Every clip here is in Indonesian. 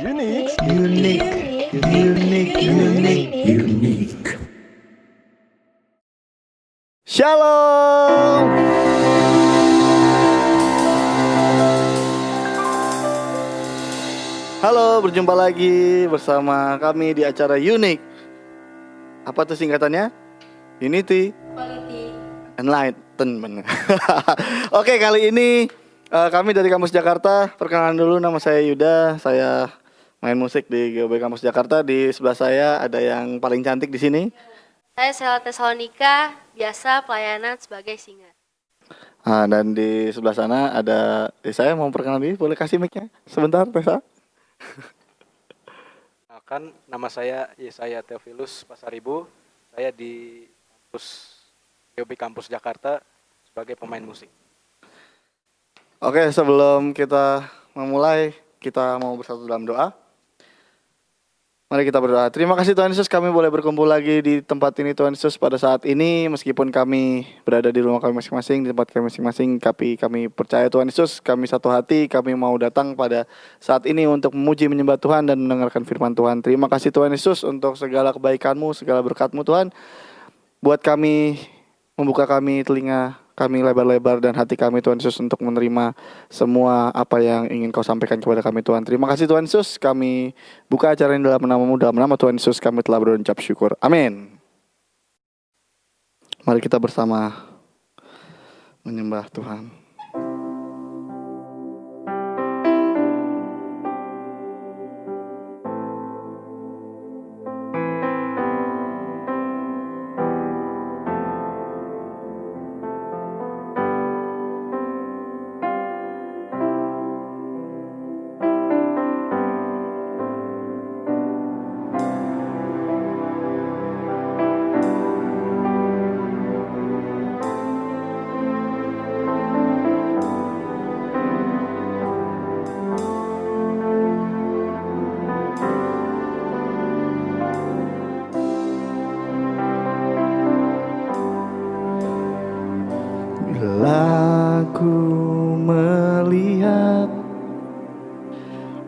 Unique. Unique, unique, unique, unique. Shalom. Halo, berjumpa lagi bersama kami di acara Unique. Apa tuh singkatannya? Unity, Quality, Enlightenment. Oke, kali ini kami dari Kampus Jakarta. Perkenalan dulu, nama saya Yuda. Saya main musik di GOB Kampus Jakarta. Di sebelah saya ada yang paling cantik di sini. saya Sela Tesalonika, biasa pelayanan sebagai singer. Dan di sebelah sana ada saya mau perkenalan diri. Boleh kasih mic-nya sebentar, Tessa? Kenalkan, nama saya Yesaya Theophilus Pasaribu. Saya di GOB Kampus Jakarta sebagai pemain musik. Oke, sebelum kita memulai, kita mau bersatu dalam doa. Mari kita berdoa. Terima kasih Tuhan Yesus, kami boleh berkumpul lagi di tempat ini Tuhan Yesus pada saat ini. Meskipun kami berada di rumah kami masing-masing, di tempat kami masing-masing, tapi kami percaya Tuhan Yesus, kami satu hati, kami mau datang pada saat ini untuk memuji menyembah Tuhan dan mendengarkan firman Tuhan. Terima kasih Tuhan Yesus untuk segala kebaikan-Mu, segala berkat-Mu Tuhan. Buat kami, membuka kami telinga kami lebar-lebar dan hati kami Tuhan Yesus untuk menerima semua apa yang ingin Kau sampaikan kepada kami Tuhan. Terima kasih Tuhan Yesus, kami buka acara ini dalam nama-Mu, dalam nama Tuhan Yesus kami telah berucap syukur. Amin. Mari kita bersama menyembah Tuhan. Bila ku melihat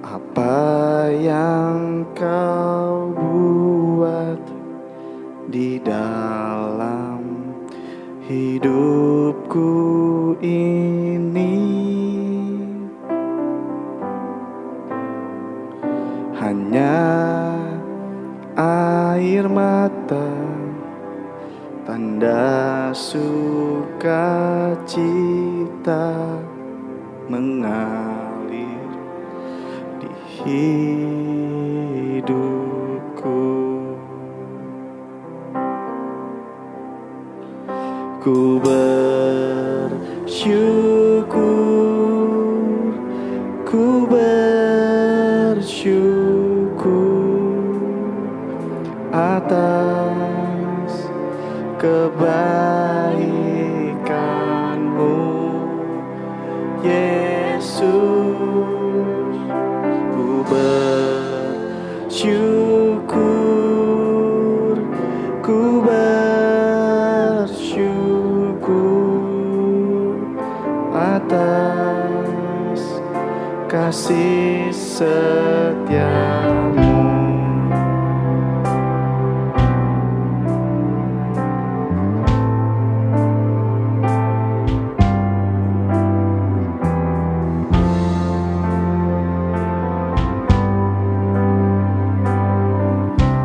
apa yang Kau buat di dalam hidupku ini, hanya air mata, tanda sukacita mengalir di hidupku. Ku bersyukur, ku bersyukur atas kebaikan-Mu, Yesus. Ku bersyukur, ku bersyukur atas kasih setia-Mu.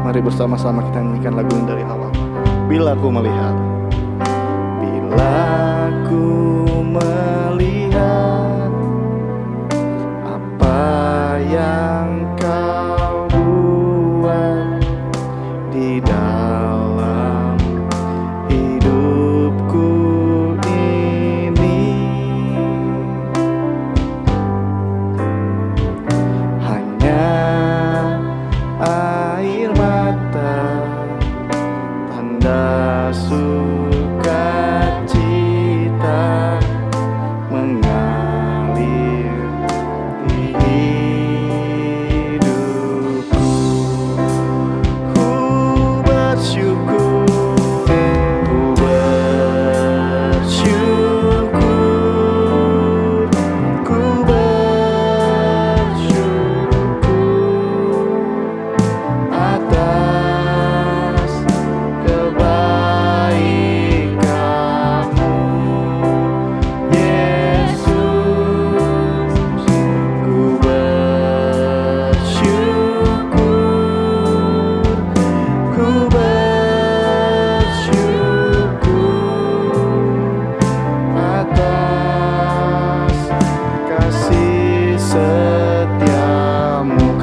Mari bersama-sama kita nyanyikan lagu ini dari awal. Bila ku melihat, bila ku melihat apa yang Kau buat di dalam hidupku ini, hanya air mata, tanda sukacita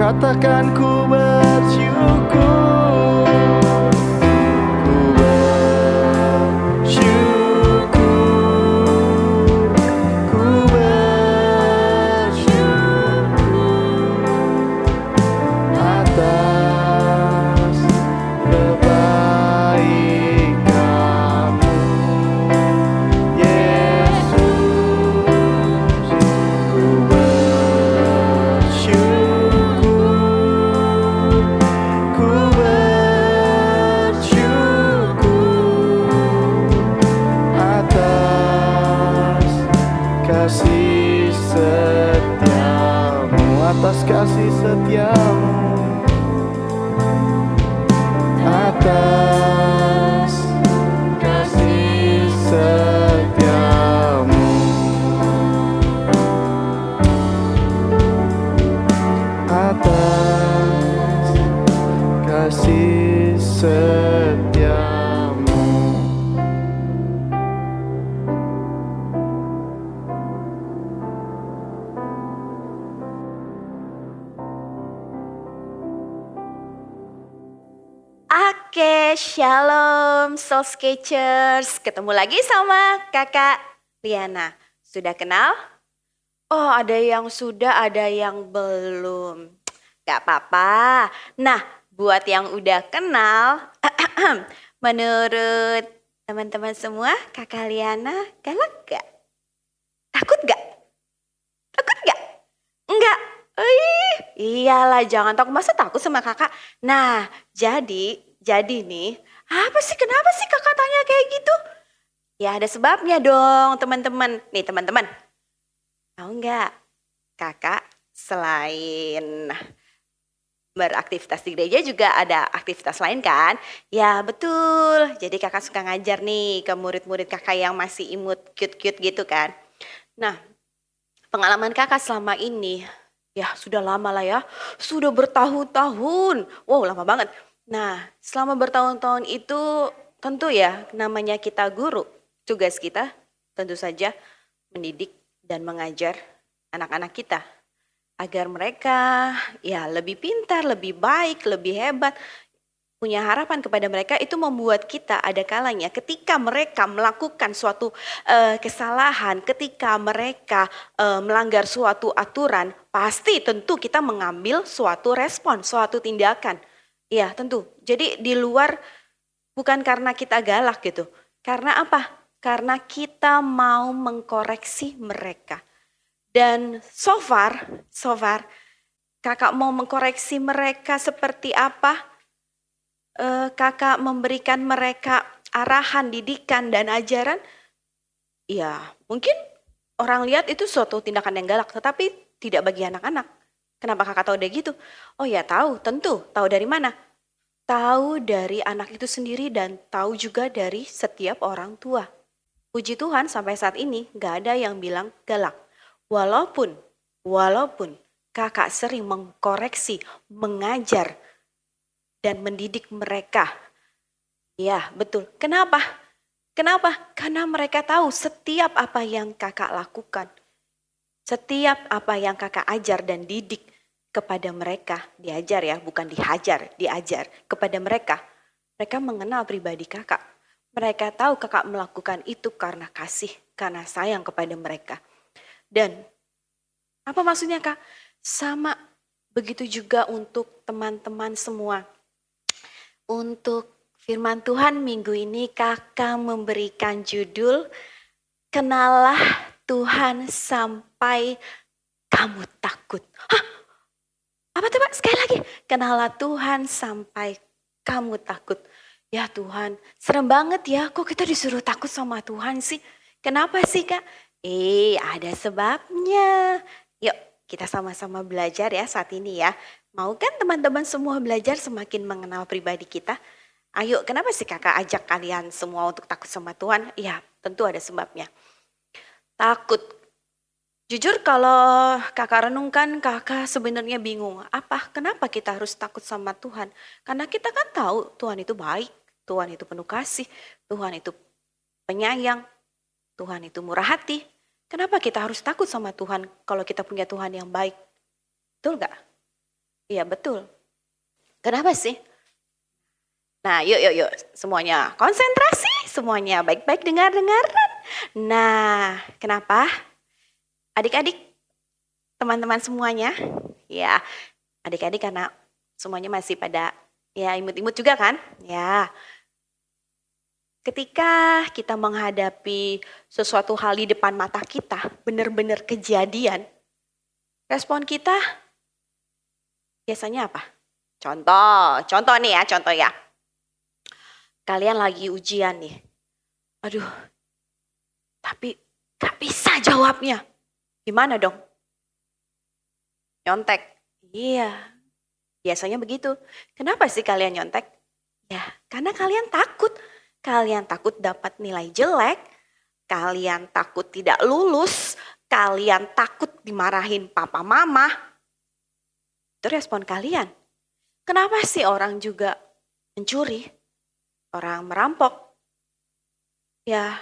katakan ku bersyukur, ku bersyukur, ku bersyukur atas kebaikan-Mu, Yesus. Ku bersyukur, ku bersyukur atas kasih setiamu, atas kasih setiamu, atas kasih setiamu, atas kasih setiamu. Oke, shalom Soul Sketchers. Ketemu lagi sama kakak Liana. Sudah kenal? Oh, ada yang sudah, ada yang belum. Gak apa-apa. Nah, buat yang udah kenal, menurut teman-teman semua, kakak Liana galak gak? Takut gak? Takut gak? Enggak. Iyalah, jangan takut. Masa takut sama kakak? Nah, jadi nih, apa sih, kenapa sih kakak tanya kayak gitu? Ya ada sebabnya dong, teman-teman. Nih teman-teman, tahu nggak? Kakak selain beraktivitas di gereja juga ada aktivitas lain kan? Ya betul, jadi kakak suka ngajar nih ke murid-murid kakak yang masih imut, cute-cute gitu kan. Nah, pengalaman kakak selama ini, ya sudah lama lah ya, sudah bertahun-tahun. Wow, lama banget. Nah, selama bertahun-tahun itu tentu ya namanya kita guru. Tugas kita tentu saja mendidik dan mengajar anak-anak kita agar mereka ya lebih pintar, lebih baik, lebih hebat. Punya harapan kepada mereka, itu membuat kita ada kalanya ketika mereka melakukan suatu kesalahan, ketika mereka melanggar suatu aturan, pasti tentu kita mengambil suatu respon, suatu tindakan. Ya tentu, jadi di luar bukan karena kita galak gitu. Karena apa? Karena kita mau mengkoreksi mereka. Dan so far kakak mau mengkoreksi mereka seperti apa? Kakak memberikan mereka arahan, didikan, dan ajaran. Ya mungkin orang lihat itu suatu tindakan yang galak, tetapi tidak bagi anak-anak. Kenapa kakak tahu udah gitu? Oh ya tahu, tentu. Tahu dari mana? Tahu dari anak itu sendiri dan tahu juga dari setiap orang tua. Puji Tuhan sampai saat ini gak ada yang bilang galak. Walaupun kakak sering mengkoreksi, mengajar, dan mendidik mereka. Ya betul. Kenapa? Karena mereka tahu setiap apa yang kakak lakukan. Setiap apa yang kakak ajar dan didik kepada mereka, diajar ya, bukan dihajar, diajar kepada mereka. Mereka mengenal pribadi kakak. Mereka tahu kakak melakukan itu karena kasih, karena sayang kepada mereka. Dan apa maksudnya kak? Sama begitu juga untuk teman-teman semua. Untuk firman Tuhan minggu ini kakak memberikan judul Kenalah Tuhan sampai kamu takut. Hah? Apa tuh Pak? Sekali lagi. Kenalah Tuhan sampai kamu takut. Ya Tuhan, serem banget ya. Kok kita disuruh takut sama Tuhan sih? Kenapa sih Kak? Ada sebabnya. Yuk kita sama-sama belajar ya saat ini ya. Mau kan teman-teman semua belajar semakin mengenal pribadi kita? Ayo, kenapa sih kakak ajak kalian semua untuk takut sama Tuhan? Ya tentu ada sebabnya. Takut. Jujur kalau kakak renungkan, kakak sebenarnya bingung. Kenapa kita harus takut sama Tuhan? Karena kita kan tahu Tuhan itu baik, Tuhan itu penuh kasih, Tuhan itu penyayang, Tuhan itu murah hati. Kenapa kita harus takut sama Tuhan kalau kita punya Tuhan yang baik? Betul gak? Iya betul. Kenapa sih? Nah, yuk, semuanya konsentrasi, semuanya baik-baik dengar-dengaran. Nah, kenapa? Adik-adik, teman-teman semuanya, ya, adik-adik karena semuanya masih pada ya imut-imut juga kan? Ya. Ketika kita menghadapi sesuatu hal di depan mata kita, benar-benar kejadian, respon kita biasanya apa? Contoh nih ya, contoh ya. Kalian lagi ujian nih. Aduh, tapi gak bisa jawabnya. Gimana dong? Nyontek. Iya, biasanya begitu. Kenapa sih kalian nyontek? Ya, karena kalian takut. Kalian takut dapat nilai jelek. Kalian takut tidak lulus. Kalian takut dimarahin papa mama. Itu respon kalian. Kenapa sih orang juga mencuri? Orang merampok? Ya,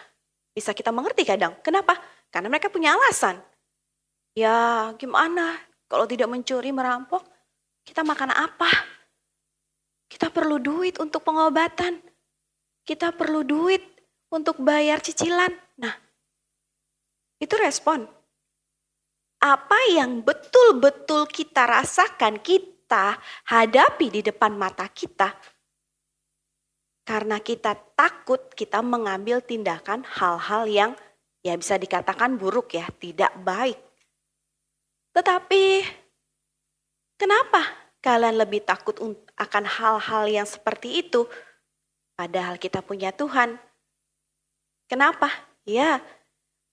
bisa kita mengerti kadang. Kenapa? Karena mereka punya alasan. Ya, gimana? Kalau tidak mencuri, merampok, kita makan apa? Kita perlu duit untuk pengobatan. Kita perlu duit untuk bayar cicilan. Nah, itu respon. Apa yang betul-betul kita rasakan, kita hadapi di depan mata kita, karena kita takut, kita mengambil tindakan hal-hal yang ya bisa dikatakan buruk ya, tidak baik. Tetapi kenapa kalian lebih takut akan hal-hal yang seperti itu? Padahal kita punya Tuhan. Kenapa? Ya,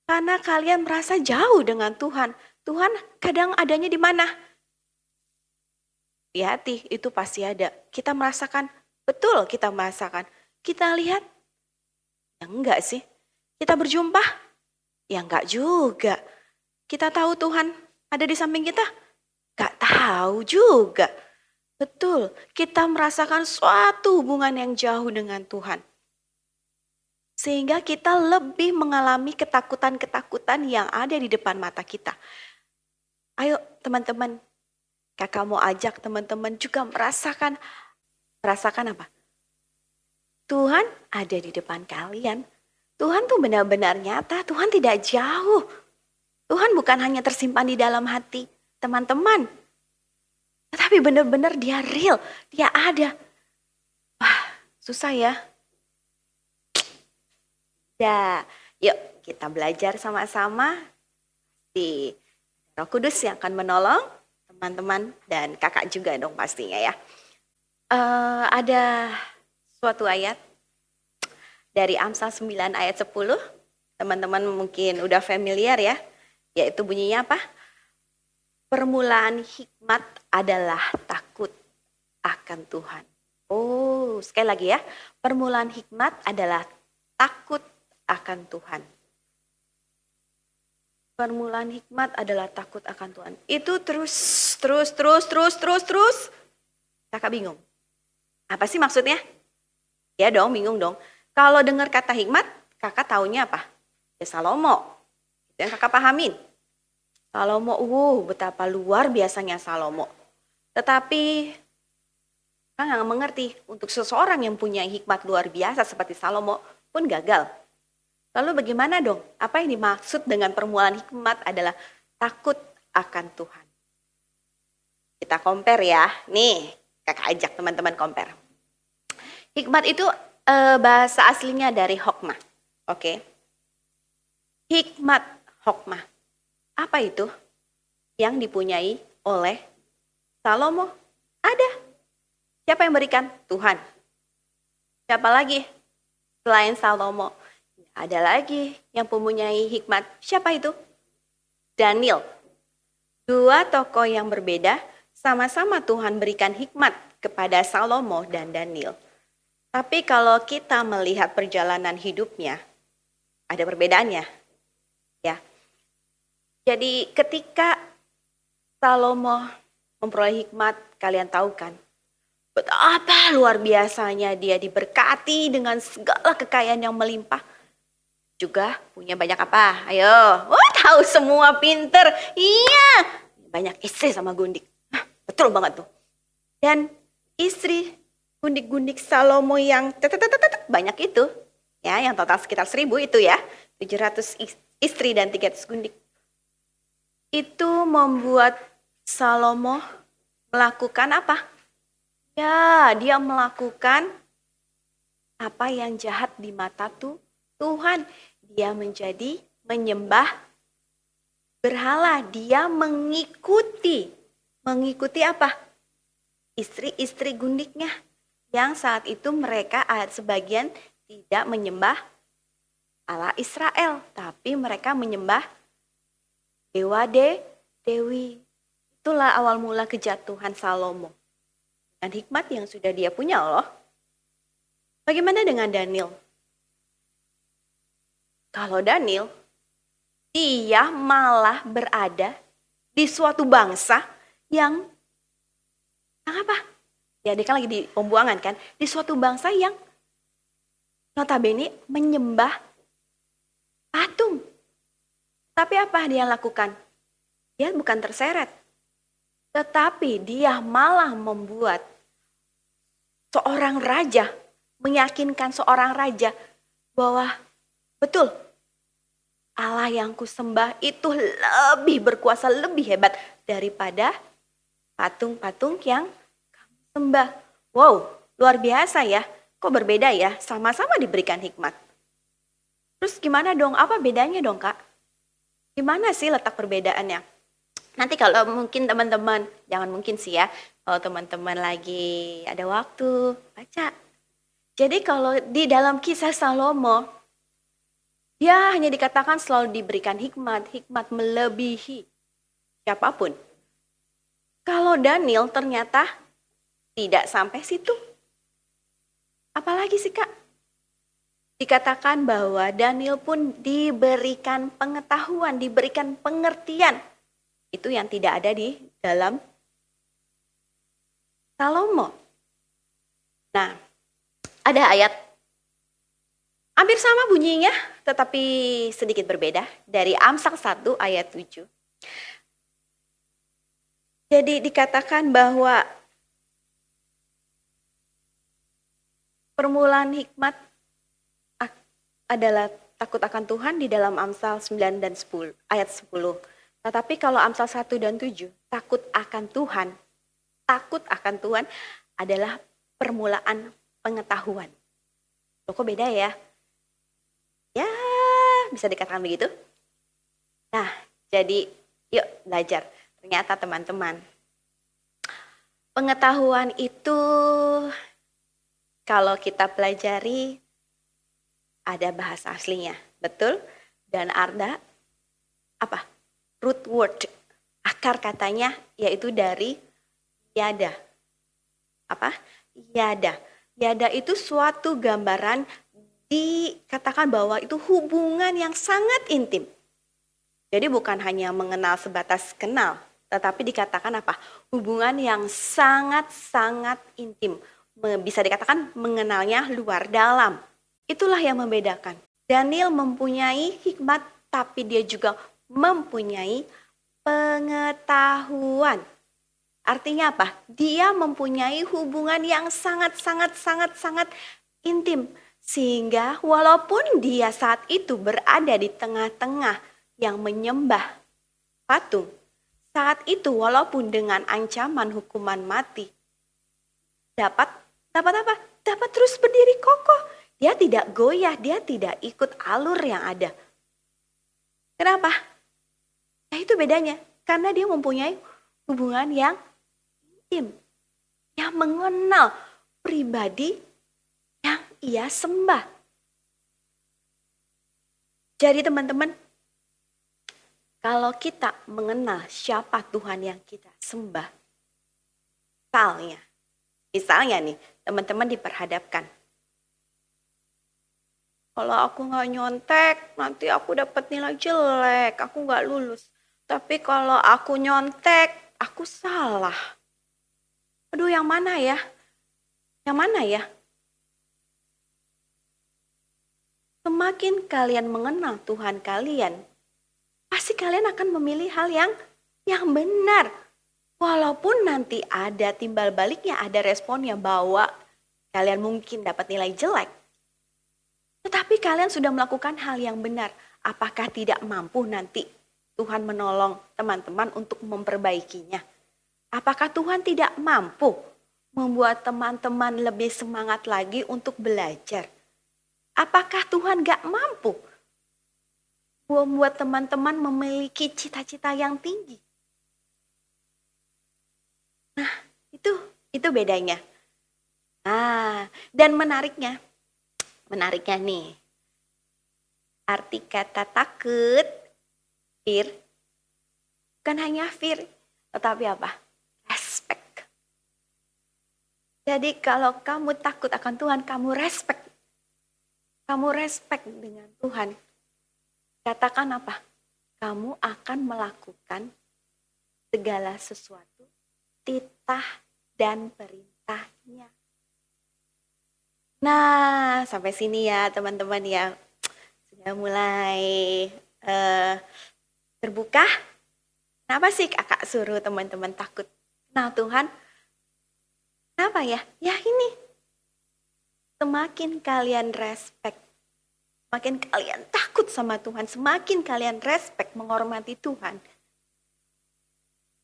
karena kalian merasa jauh dengan Tuhan. Tuhan kadang adanya di mana? Di hati, itu pasti ada. Kita merasakan, betul kita merasakan. Kita lihat, ya enggak sih. Kita berjumpa, ya enggak juga. Kita tahu Tuhan ada di samping kita, enggak tahu juga. Betul, kita merasakan suatu hubungan yang jauh dengan Tuhan. Sehingga kita lebih mengalami ketakutan-ketakutan yang ada di depan mata kita. Ayo teman-teman, kakak mau ajak teman-teman juga merasakan apa? Tuhan ada di depan kalian. Tuhan tuh benar-benar nyata, Tuhan tidak jauh. Tuhan bukan hanya tersimpan di dalam hati teman-teman. Tetapi benar-benar dia real, dia ada. Wah, susah ya. Ya, yuk kita belajar sama-sama. Di Roh Kudus yang akan menolong teman-teman dan kakak juga dong pastinya ya. Ada suatu ayat dari Amsal 9 ayat 10. Teman-teman mungkin udah familiar ya. Yaitu bunyinya apa? Permulaan hikmat adalah takut akan Tuhan. Oh, sekali lagi ya. Permulaan hikmat adalah takut akan Tuhan. Permulaan hikmat adalah takut akan Tuhan. Itu terus. Kakak bingung. Apa sih maksudnya? Ya dong, bingung dong. Kalau dengar kata hikmat, kakak taunya apa? Ya Salomo. Itu yang kakak pahamin. Salomo, betapa luar biasanya Salomo. Tetapi kakak nggak mengerti, untuk seseorang yang punya hikmat luar biasa seperti Salomo pun gagal. Lalu bagaimana dong? Apa yang dimaksud dengan permulaan hikmat adalah takut akan Tuhan. Kita compare ya. Nih, kakak ajak teman-teman compare. Hikmat itu bahasa aslinya dari hokmah. Oke. Hikmat, hokmah. Apa itu? Yang dipunyai oleh Salomo? Ada. Siapa yang berikan? Tuhan. Siapa lagi? Selain Salomo. Ada lagi yang mempunyai hikmat. Siapa itu? Daniel. Dua tokoh yang berbeda, sama-sama Tuhan berikan hikmat kepada Salomo dan Daniel. Tapi kalau kita melihat perjalanan hidupnya, ada perbedaannya. Ya. Jadi ketika Salomo memperoleh hikmat, kalian tahu kan, betapa luar biasanya dia diberkati dengan segala kekayaan yang melimpah. Juga punya banyak apa? Ayo, tahu semua, pinter. Iya, banyak istri sama gundik. Betul banget tuh. Dan istri gundik-gundik Salomo yang banyak itu, ya, yang total sekitar 1000 itu ya, 700 istri dan 300 gundik. Itu membuat Salomo melakukan apa? Ya, dia melakukan apa yang jahat di mata Tuhan. Dia menyembah berhala. Dia mengikuti apa? Istri-istri gundiknya. Yang saat itu mereka sebagian tidak menyembah Allah Israel, tapi mereka menyembah dewa dewi. Itulah awal mula kejatuhan Salomo. Dan hikmat yang sudah dia punya loh. Bagaimana dengan Daniel? Kalau Daniel, dia malah berada di suatu bangsa yang apa? Ya, dia kan lagi di pembuangan kan. Di suatu bangsa yang notabene menyembah patung. Tapi apa dia lakukan? Dia bukan terseret. Tetapi dia malah membuat seorang raja, meyakinkan seorang raja bahwa betul Allah yang kusembah itu lebih berkuasa, lebih hebat daripada patung-patung yang kamu sembah. Wow, luar biasa ya. Kok berbeda ya? Sama-sama diberikan hikmat. Terus gimana dong? Apa bedanya dong, Kak? Gimana sih letak perbedaannya? Nanti kalau mungkin teman-teman, jangan mungkin sih ya, kalau teman-teman lagi ada waktu, baca. Jadi kalau di dalam kisah Salomo, dia hanya dikatakan selalu diberikan hikmat melebihi siapapun. Kalau Daniel ternyata tidak sampai situ. Apalagi sih Kak? Dikatakan bahwa Daniel pun diberikan pengetahuan, diberikan pengertian. Itu yang tidak ada di dalam Salomo. Nah, ada ayat hampir sama bunyinya, tetapi sedikit berbeda dari Amsal 1 ayat 7. Jadi dikatakan bahwa permulaan hikmat adalah takut akan Tuhan di dalam Amsal 9 dan 10, ayat 10. Tetapi kalau Amsal 1 dan 7, takut akan Tuhan adalah permulaan pengetahuan. Loh, kok beda ya? Ya, bisa dikatakan begitu. Nah, jadi yuk belajar. Ternyata teman-teman, pengetahuan itu kalau kita pelajari ada bahasa aslinya, betul? Dan ada apa? Root word, akar katanya yaitu dari yada. Apa? Yada. Yada itu suatu gambaran, dikatakan bahwa itu hubungan yang sangat intim. Jadi bukan hanya mengenal sebatas kenal, tetapi dikatakan apa? Hubungan yang sangat-sangat intim. Bisa dikatakan mengenalnya luar dalam. Itulah yang membedakan. Daniel mempunyai hikmat, tapi dia juga mempunyai pengetahuan. Artinya apa? Dia mempunyai hubungan yang sangat intim. Sehingga walaupun dia saat itu berada di tengah-tengah yang menyembah patung, saat itu walaupun dengan ancaman hukuman mati, dapat apa? Dapat terus berdiri kokoh. Dia tidak goyah, dia tidak ikut alur yang ada. Kenapa? Ya itu bedanya. Karena dia mempunyai hubungan yang intim. Yang mengenal pribadi yang ia sembah. Jadi teman-teman, kalau kita mengenal siapa Tuhan yang kita sembah, misalnya nih, teman-teman diperhadapkan. Kalau aku nggak nyontek, nanti aku dapat nilai jelek, aku nggak lulus. Tapi kalau aku nyontek, aku salah. Aduh, yang mana ya? Yang mana ya? Semakin kalian mengenal Tuhan kalian, pasti kalian akan memilih hal yang benar. Walaupun nanti ada timbal baliknya, ada responnya bahwa kalian mungkin dapat nilai jelek. Tetapi kalian sudah melakukan hal yang benar. Apakah tidak mampu nanti Tuhan menolong teman-teman untuk memperbaikinya? Apakah Tuhan tidak mampu membuat teman-teman lebih semangat lagi untuk belajar? Apakah Tuhan gak mampu membuat teman-teman memiliki cita-cita yang tinggi? Nah, itu bedanya. Dan menariknya nih, arti kata takut, fear, bukan hanya fear, tetapi apa? Respect. Jadi kalau kamu takut akan Tuhan, kamu respect. Kamu respect dengan Tuhan. Katakan apa? Kamu akan melakukan segala sesuatu, titah dan perintahnya. Nah, sampai sini ya teman-teman ya. Sudah mulai terbuka. Kenapa sih kakak suruh teman-teman takut kenal Tuhan? Kenapa ya? Ya ini. Semakin kalian respect, semakin kalian takut sama Tuhan, semakin kalian respect menghormati Tuhan,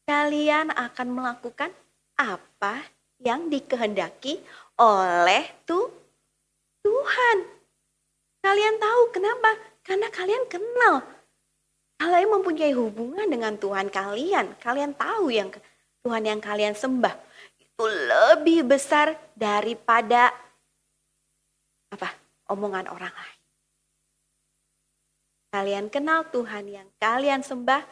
kalian akan melakukan apa yang dikehendaki oleh Tuhan. Kalian tahu kenapa? Karena kalian kenal. Kalian mempunyai hubungan dengan Tuhan kalian. Kalian tahu yang Tuhan yang kalian sembah itu lebih besar daripada omongan orang lain. Kalian kenal Tuhan yang kalian sembah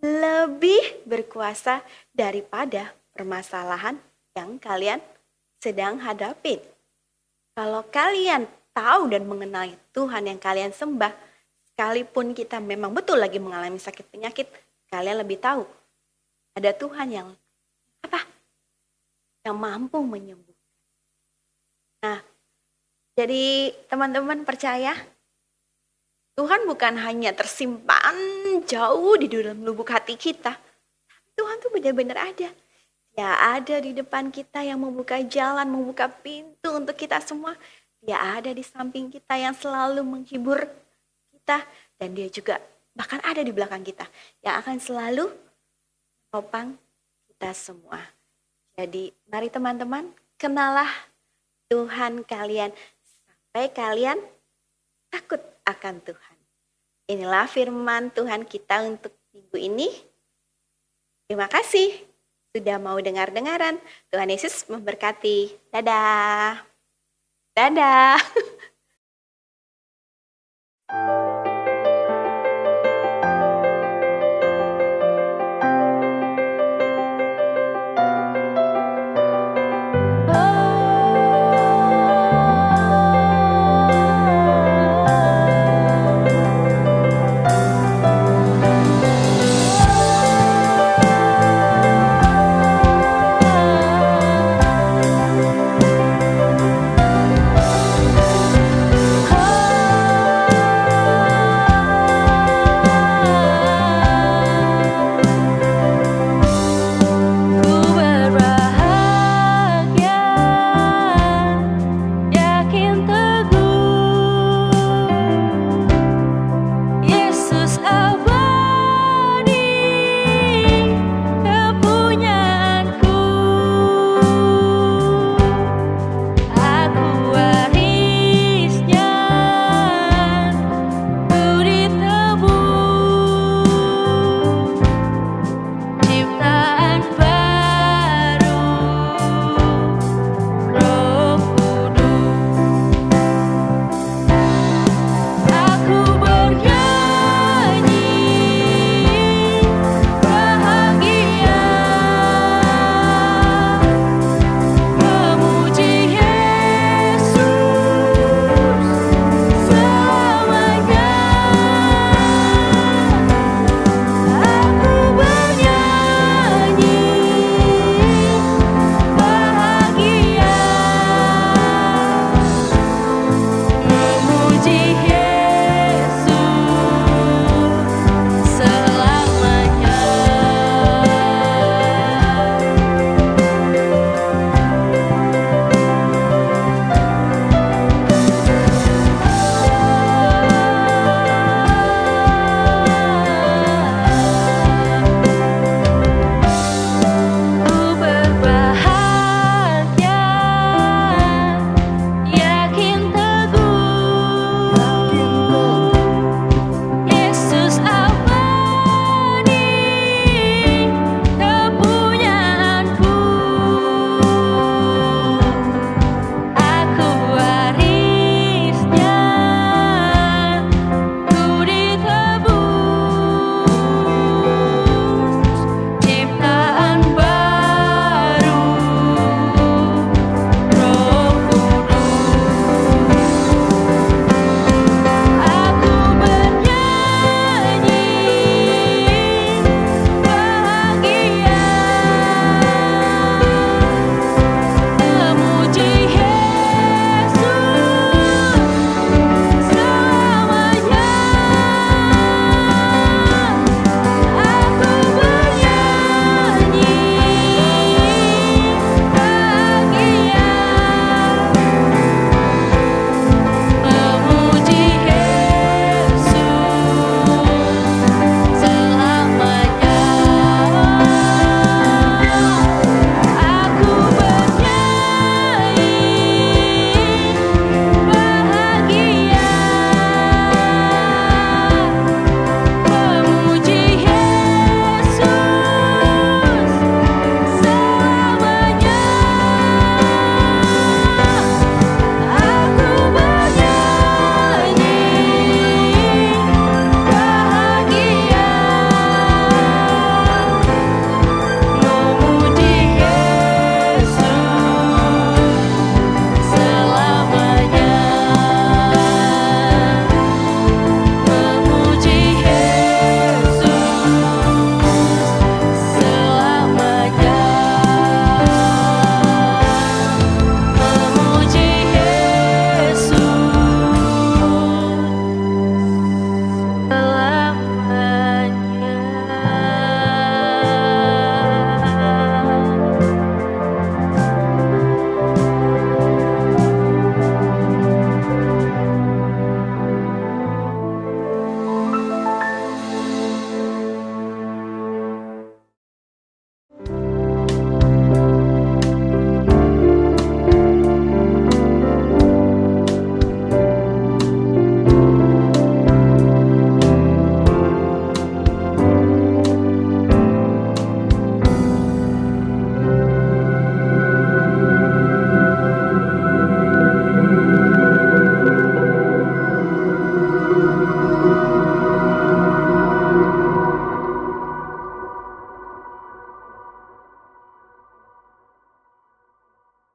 lebih berkuasa daripada permasalahan yang kalian sedang hadapi. Kalau kalian tahu dan mengenal Tuhan yang kalian sembah, sekalipun kita memang betul lagi mengalami sakit penyakit, kalian lebih tahu ada Tuhan yang yang mampu menyembuhkan. Nah, jadi teman-teman percaya Tuhan bukan hanya tersimpan jauh di dalam lubuk hati kita. Tuhan tuh benar-benar ada. Dia ada di depan kita yang membuka jalan, membuka pintu untuk kita semua. Dia ada di samping kita yang selalu menghibur kita. Dan dia juga bahkan ada di belakang kita yang akan selalu menopang kita semua. Jadi mari teman-teman, kenalah Tuhan kalian sampai kalian takut akan Tuhan. Inilah firman Tuhan kita untuk minggu ini. Terima kasih sudah mau dengar-dengaran. Tuhan Yesus memberkati. Dadah. Dadah.